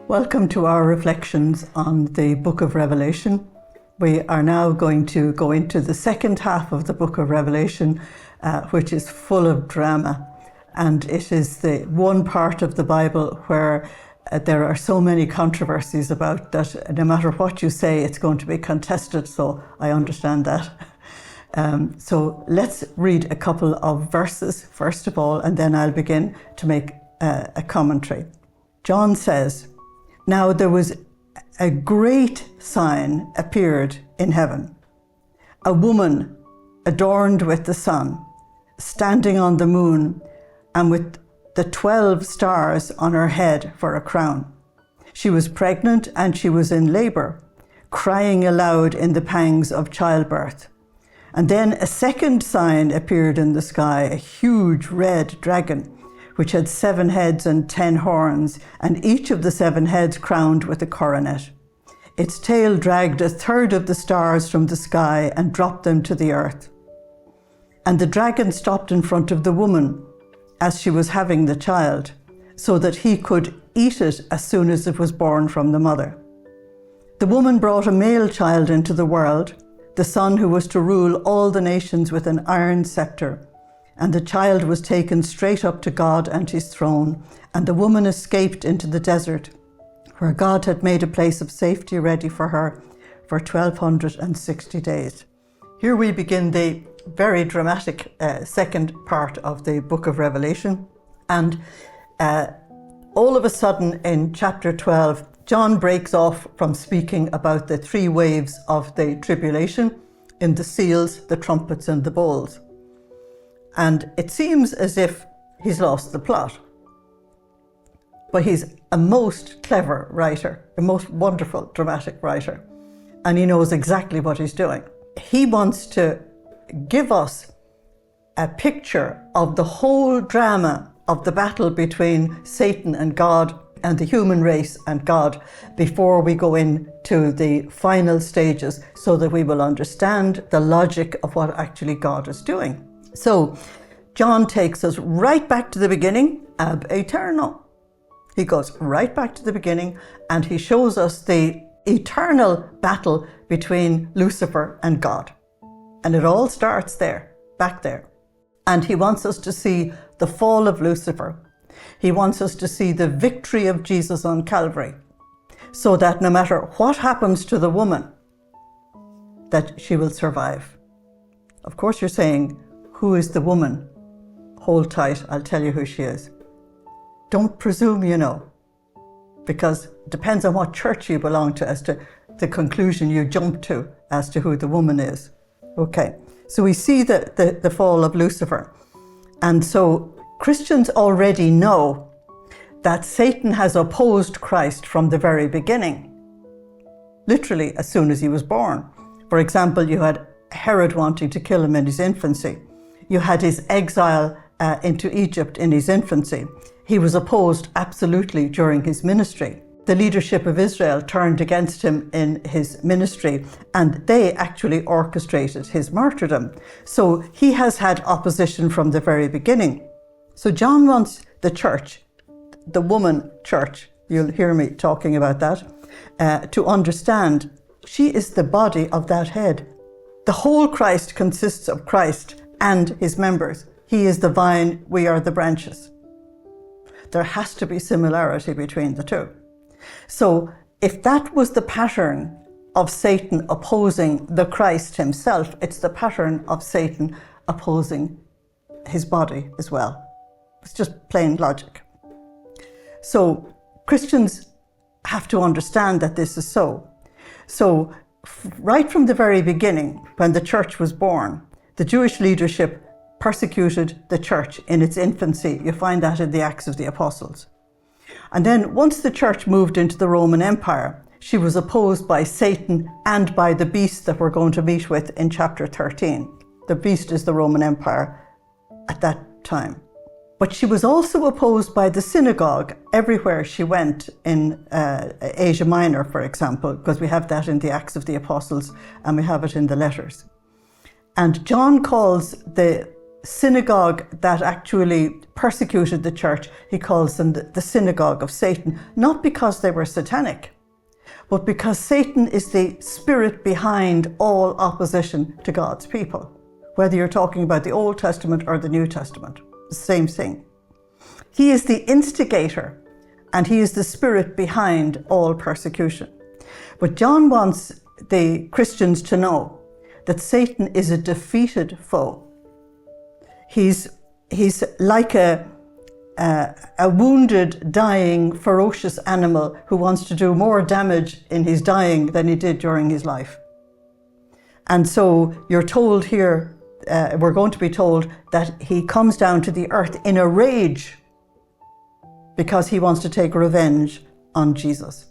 Welcome to our reflections on the book of Revelation. We are now going to go into the second half of the book of Revelation, which is full of drama. And it is the one part of the Bible where there are so many controversies about that no matter what you say, it's going to be contested. So I understand that. So let's read a couple of verses, first of all, and then I'll begin to make a commentary. John says, "Now there was a great sign appeared in heaven, a woman adorned with the sun, standing on the moon, and with the 12 stars on her head for a crown. She was pregnant and she was in labor, crying aloud in the pangs of childbirth. And then a second sign appeared in the sky, a huge red dragon, which had 7 heads and 10 horns, and each of the 7 heads crowned with a coronet. Its tail dragged a third of the stars from the sky and dropped them to the earth. And the dragon stopped in front of the woman as she was having the child, so that he could eat it as soon as it was born from the mother. The woman brought a male child into the world, the son who was to rule all the nations with an iron scepter. And the child was taken straight up to God and his throne, and the woman escaped into the desert, where God had made a place of safety ready for her for 1260 days. Here we begin the very dramatic second part of the book of Revelation. And all of a sudden in chapter 12, John breaks off from speaking about the 3 waves of the tribulation in the seals, the trumpets, and the bowls. And it seems as if he's lost the plot. But he's a most clever writer, a most wonderful, dramatic writer. And he knows exactly what he's doing. He wants to give us a picture of the whole drama of the battle between Satan and God and the human race and God before we go into the final stages, so that we will understand the logic of what actually God is doing. So John takes us right back to the beginning, ab aeterno. He goes right back to the beginning and he shows us the eternal battle between Lucifer and God. And it all starts there, back there. And he wants us to see the fall of Lucifer. He wants us to see the victory of Jesus on Calvary, so that no matter what happens to the woman, that she will survive. Of course you're saying, who is the woman? Hold tight, I'll tell you who she is. Don't presume you know, because it depends on what church you belong to as to the conclusion you jump to as to who the woman is. Okay, so we see the fall of Lucifer. And so Christians already know that Satan has opposed Christ from the very beginning, literally as soon as he was born. For example, you had Herod wanting to kill him in his infancy. You had his exile into Egypt in his infancy. He was opposed absolutely during his ministry. The leadership of Israel turned against him in his ministry, and they actually orchestrated his martyrdom. So he has had opposition from the very beginning. So John wants the church, the woman church, you'll hear me talking about that, to understand she is the body of that head. The whole Christ consists of Christ and his members. He is the vine, we are the branches. There has to be similarity between the two. So if that was the pattern of Satan opposing the Christ himself, it's the pattern of Satan opposing his body as well. It's just plain logic. So Christians have to understand that this is so. So right from the very beginning, when the church was born, the Jewish leadership persecuted the church in its infancy. You find that in the Acts of the Apostles. And then once the church moved into the Roman Empire, she was opposed by Satan and by the beast that we're going to meet with in chapter 13. The beast is the Roman Empire at that time. But she was also opposed by the synagogue everywhere she went in Asia Minor, for example, because we have that in the Acts of the Apostles and we have it in the letters. And John calls the synagogue that actually persecuted the church, he calls them the synagogue of Satan, not because they were satanic, but because Satan is the spirit behind all opposition to God's people. Whether you're talking about the Old Testament or the New Testament, same thing. He is the instigator and he is the spirit behind all persecution. But John wants the Christians to know that Satan is a defeated foe. He's like a wounded, dying, ferocious animal who wants to do more damage in his dying than he did during his life. And so you're told here, we're going to be told that he comes down to the earth in a rage because he wants to take revenge on Jesus.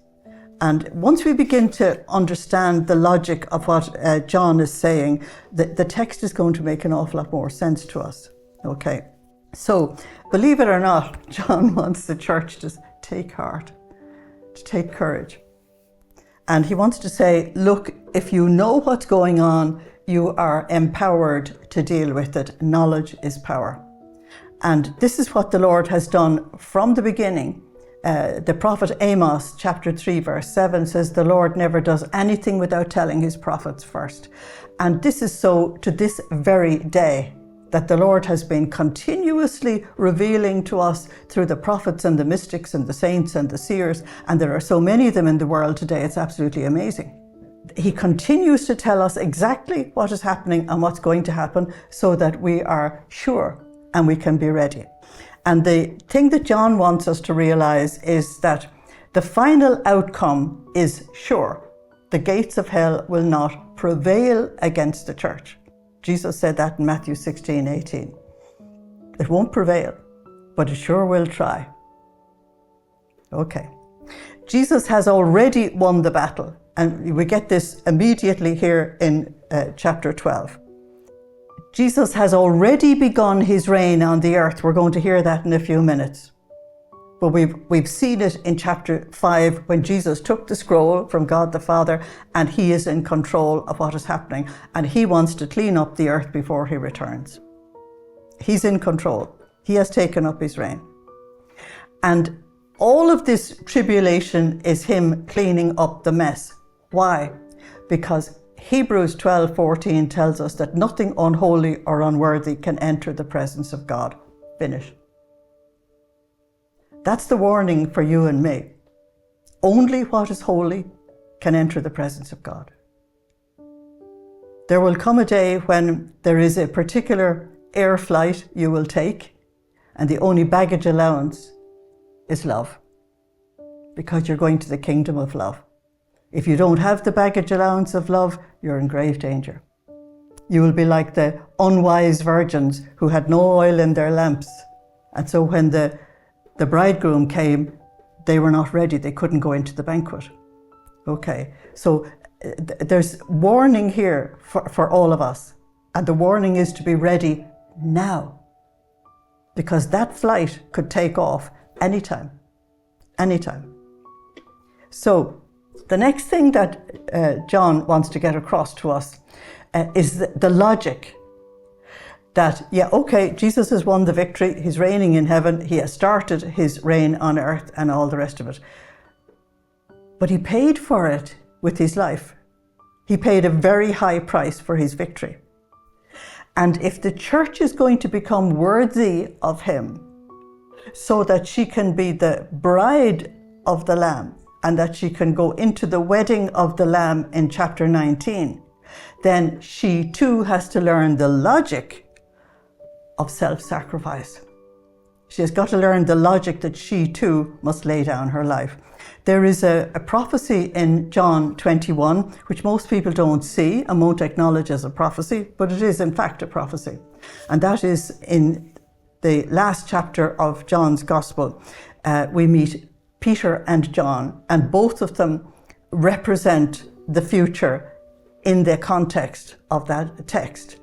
And once we begin to understand the logic of what John is saying, the text is going to make an awful lot more sense to us. Okay, so believe it or not, John wants the church to take heart, to take courage. And he wants to say, look, if you know what's going on, you are empowered to deal with it. Knowledge is power. And this is what the Lord has done from the beginning. The prophet Amos, chapter 3, verse 7 says, the Lord never does anything without telling his prophets first. And this is so to this very day, that the Lord has been continuously revealing to us through the prophets and the mystics and the saints and the seers. And there are so many of them in the world today, it's absolutely amazing. He continues to tell us exactly what is happening and what's going to happen so that we are sure and we can be ready. And the thing that John wants us to realize is that the final outcome is sure. The gates of hell will not prevail against the church. Jesus said that in Matthew 16:18. It won't prevail, but it sure will try. Okay. Jesus has already won the battle, and we get this immediately here in chapter 12. Jesus has already begun his reign on the earth. We're going to hear that in a few minutes. But we've seen it in chapter 5 when Jesus took the scroll from God the Father and he is in control of what is happening. And he wants to clean up the earth before he returns. He's in control. He has taken up his reign. And all of this tribulation is him cleaning up the mess. Why? Because Hebrews 12:14 tells us that nothing unholy or unworthy can enter the presence of God. Finish. That's the warning for you and me. Only what is holy can enter the presence of God. There will come a day when there is a particular air flight you will take, and the only baggage allowance is love, because you're going to the kingdom of love. If you don't have the baggage allowance of love, you're in grave danger. You will be like the unwise virgins who had no oil in their lamps. And so when the bridegroom came, they were not ready. They couldn't go into the banquet. Okay, so there's warning here for all of us. And the warning is to be ready now. Because that flight could take off anytime. Anytime. So the next thing that John wants to get across to us is the logic that, yeah, okay, Jesus has won the victory. He's reigning in heaven. He has started his reign on earth and all the rest of it. But he paid for it with his life. He paid a very high price for his victory. And if the church is going to become worthy of him so that she can be the bride of the Lamb and that she can go into the wedding of the Lamb in chapter 19, then she too has to learn the logic of self-sacrifice. She has got to learn the logic that she too must lay down her life. There is a prophecy in John 21, which most people don't see and won't acknowledge as a prophecy, but it is in fact a prophecy. And that is in the last chapter of John's Gospel. We meet Peter and John, and both of them represent the future in the context of that text.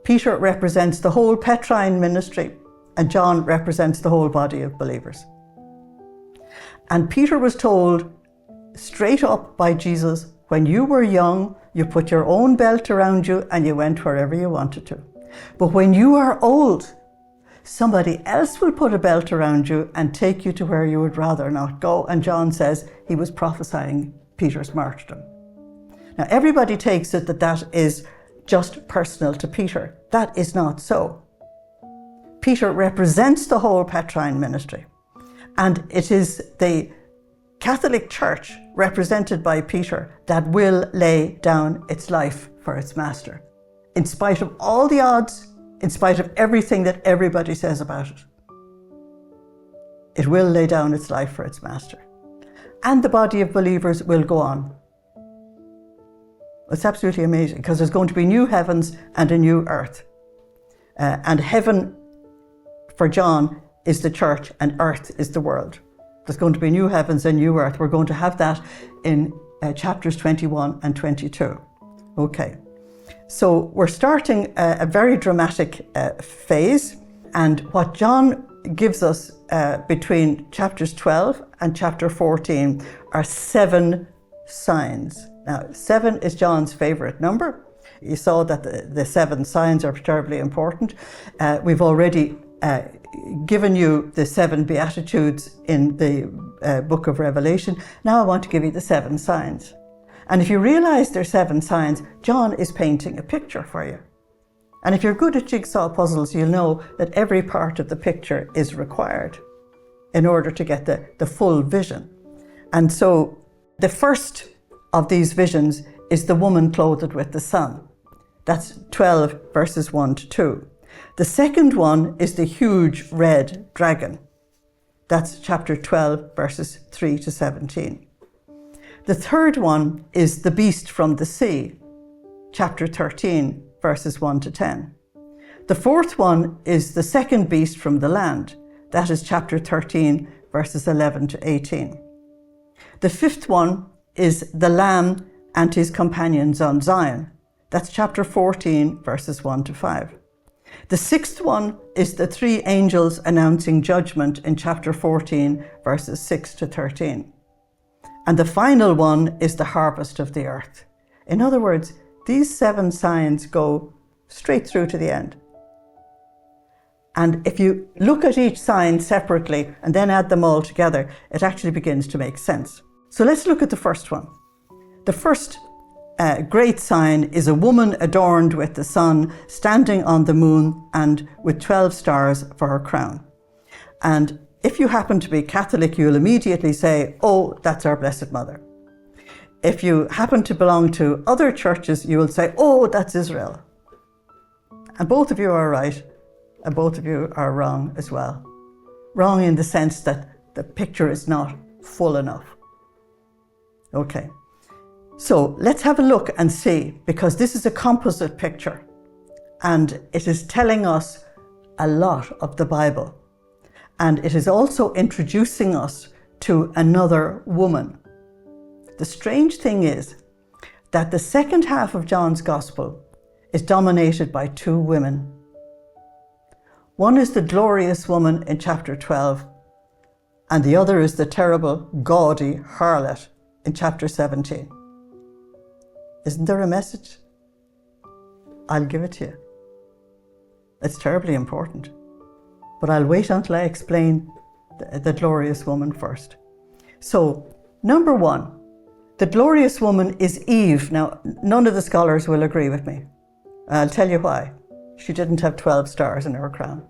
Peter represents the whole Petrine ministry, and John represents the whole body of believers. And Peter was told straight up by Jesus, when you were young, you put your own belt around you and you went wherever you wanted to. But when you are old, somebody else will put a belt around you and take you to where you would rather not go. And John says he was prophesying Peter's martyrdom. Now, everybody takes it that that is just personal to Peter. That is not so. Peter represents the whole Petrine ministry. And it is the Catholic Church, represented by Peter, that will lay down its life for its master, in spite of all the odds, in spite of everything that everybody says about it. It will lay down its life for its master. And the body of believers will go on. It's absolutely amazing, because there's going to be new heavens and a new earth. And heaven, for John, is the church, and earth is the world. There's going to be new heavens and new earth. We're going to have that in chapters 21 and 22. Okay, so we're starting a very dramatic phase, and what John gives us between chapters 12 and chapter 14 are 7 signs. Now, 7 is John's favourite number. You saw that the 7 signs are terribly important. We've already given you the 7 Beatitudes in the book of Revelation. Now I want to give you the 7 signs. And if you realise there are 7 signs, John is painting a picture for you. And if you're good at jigsaw puzzles, you'll know that every part of the picture is required in order to get the full vision. And so the first of these visions is the woman clothed with the sun. That's 12 verses 1 to 2. The second one is the huge red dragon. That's chapter 12 verses 3 to 17. The third one is the beast from the sea, chapter 13 verses 1 to 10. The fourth one is the second beast from the land. That is chapter 13 verses 11 to 18. The fifth one is the Lamb and his companions on Zion. That's chapter 14 verses 1 to 5. The sixth one is the 3 angels announcing judgment in chapter 14 verses 6 to 13. And the final one is the harvest of the earth. In other words, these 7 signs go straight through to the end. And if you look at each sign separately and then add them all together, it actually begins to make sense. So let's look at the first one. The first great sign is a woman adorned with the sun, standing on the moon and with 12 stars for her crown. And if you happen to be Catholic, you'll immediately say, oh, that's our Blessed Mother. If you happen to belong to other churches, you will say, oh, that's Israel. And both of you are right, and both of you are wrong as well. Wrong in the sense that the picture is not full enough. Okay. So let's have a look and see, because this is a composite picture and it is telling us a lot of the Bible. And it is also introducing us to another woman. The strange thing is that the second half of John's Gospel is dominated by 2 women. One is the glorious woman in chapter 12, and the other is the terrible, gaudy harlot in chapter 17. Isn't there a message? I'll give it to you. It's terribly important. But I'll wait until I explain the glorious woman first. So, number 1, the glorious woman is Eve. Now, none of the scholars will agree with me. I'll tell you why. She didn't have 12 stars in her crown.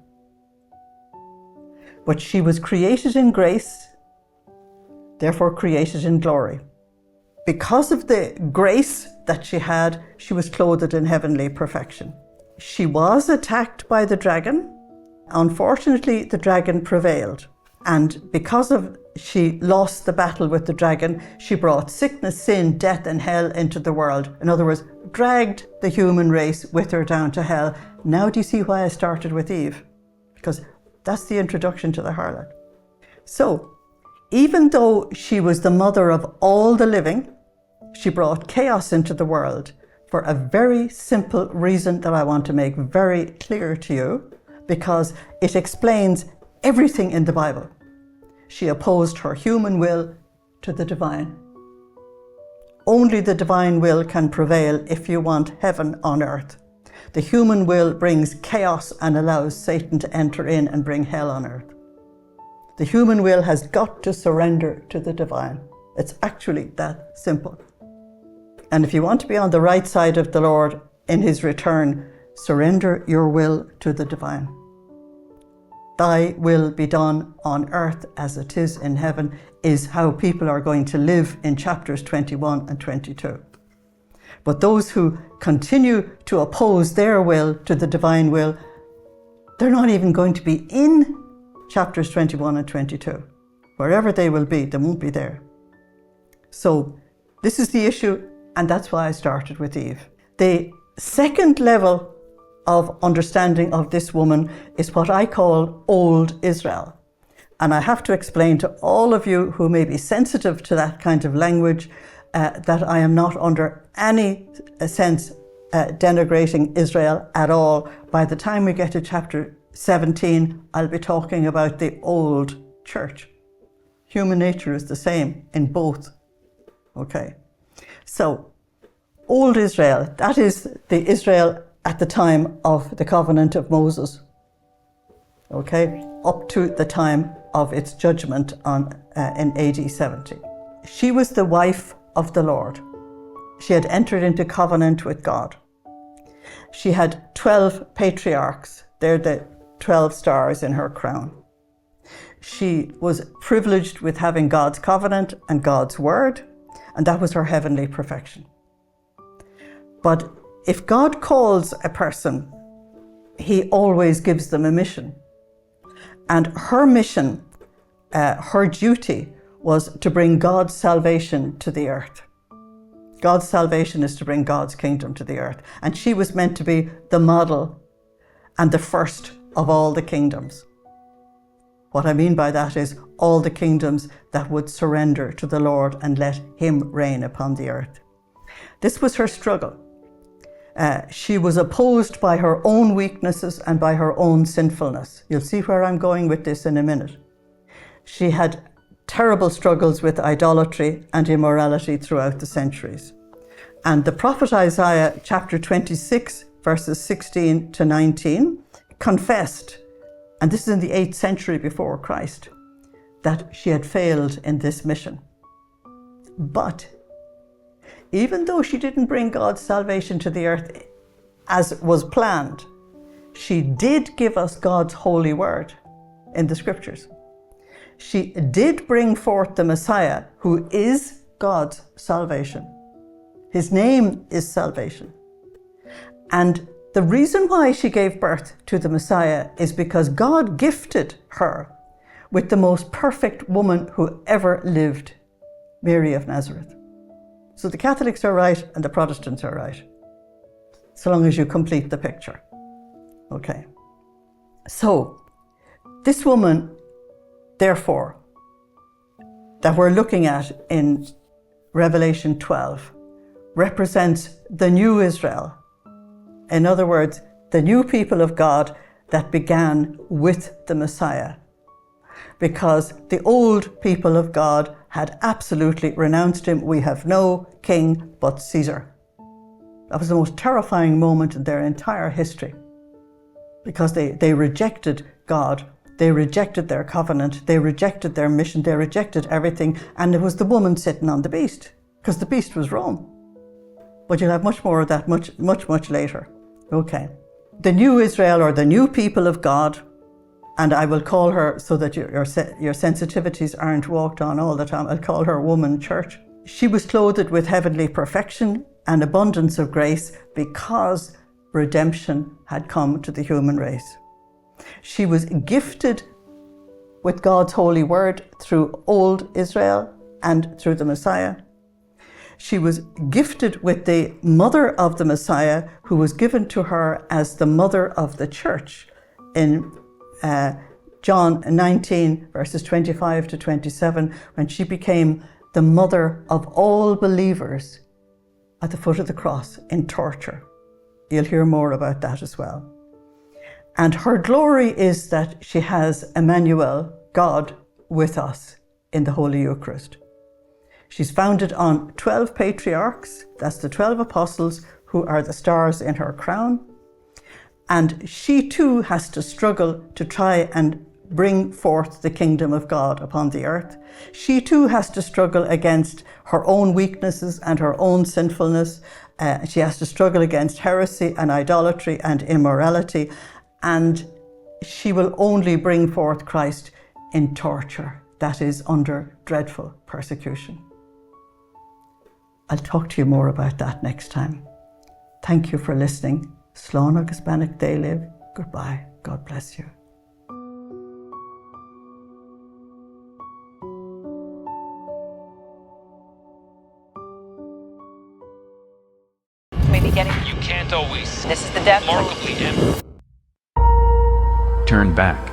But she was created in grace, therefore created in glory. Because of the grace that she had, she was clothed in heavenly perfection. She was attacked by the dragon. Unfortunately, the dragon prevailed. And because of she lost the battle with the dragon, she brought sickness, sin, death and hell into the world. In other words, dragged the human race with her down to hell. Now do you see why I started with Eve? Because that's the introduction to the harlot. So, even though she was the mother of all the living, she brought chaos into the world for a very simple reason that I want to make very clear to you, because it explains everything in the Bible. She opposed her human will to the divine. Only the divine will can prevail if you want heaven on earth. The human will brings chaos and allows Satan to enter in and bring hell on earth. The human will has got to surrender to the divine. It's actually that simple. And if you want to be on the right side of the Lord in his return, surrender your will to the divine. Thy will be done on earth as it is in heaven is how people are going to live in chapters 21 and 22. But those who continue to oppose their will to the divine will, they're not even going to be in chapters 21 and 22. Wherever they will be, they won't be there. So this is the issue, and that's why I started with Eve. The second level of understanding of this woman is what I call Old Israel. And I have to explain to all of you who may be sensitive to that kind of language that I am not under any sense denigrating Israel at all. By the time we get to chapter 17, I'll be talking about the old church. Human nature is the same in both. Okay. So, Old Israel, that is the Israel at the time of the covenant of Moses. Okay, up to the time of its judgment in AD 70. She was the wife of the Lord. She had entered into covenant with God. She had 12 patriarchs. They're the 12 stars in her crown. She was privileged with having God's covenant and God's word, and that was her heavenly perfection. But if God calls a person, he always gives them a mission. And her mission, her duty, was to bring God's salvation to the earth. God's salvation is to bring God's kingdom to the earth. And she was meant to be the model and the first of all the kingdoms. What I mean by that is all the kingdoms that would surrender to the Lord and let him reign upon the earth. This was her struggle. She was opposed by her own weaknesses and by her own sinfulness. You'll see where I'm going with this in a minute. She had terrible struggles with idolatry and immorality throughout the centuries. And the prophet Isaiah, chapter 26, verses 16 to 19, confessed, and this is in the 8th century before Christ, that she had failed in this mission. But even though she didn't bring God's salvation to the earth as was planned, she did give us God's holy word in the scriptures. She did bring forth the Messiah, who is God's salvation. His name is salvation. And the reason why she gave birth to the Messiah is because God gifted her with the most perfect woman who ever lived, Mary of Nazareth. So the Catholics are right and the Protestants are right, so long as you complete the picture. Okay. So this woman, therefore, that we're looking at in Revelation 12 represents the new Israel. In other words, the new people of God that began with the Messiah. Because the old people of God had absolutely renounced him. We have no king but Caesar. That was the most terrifying moment in their entire history. Because they rejected God. They rejected their covenant. They rejected their mission. They rejected everything. And it was the woman sitting on the beast. Because the beast was Rome. But you'll have much more of that much later. Okay. The new Israel, or the new people of God, and I will call her, so that your sensitivities aren't walked on all the time, I'll call her woman church. She was clothed with heavenly perfection and abundance of grace because redemption had come to the human race. She was gifted with God's holy word through Old Israel and through the Messiah. She was gifted with the mother of the Messiah, who was given to her as the mother of the church in John 19, verses 25 to 27, when she became the mother of all believers at the foot of the cross in torture. You'll hear more about that as well. And her glory is that she has Emmanuel, God, with us in the Holy Eucharist. She's founded on 12 patriarchs, that's the 12 apostles who are the stars in her crown. And she too has to struggle to try and bring forth the kingdom of God upon the earth. She too has to struggle against her own weaknesses and her own sinfulness. She has to struggle against heresy and idolatry and immorality. And she will only bring forth Christ in torture, that is, under dreadful persecution. I'll talk to you more about that next time. Thank you for listening. Slán agus beannacht déilibh. Goodbye. God bless you. Maybe getting. You can't always. This is the death Remarkably empty. Turn back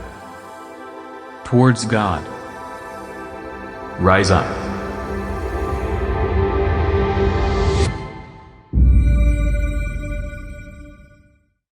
towards God. Rise up.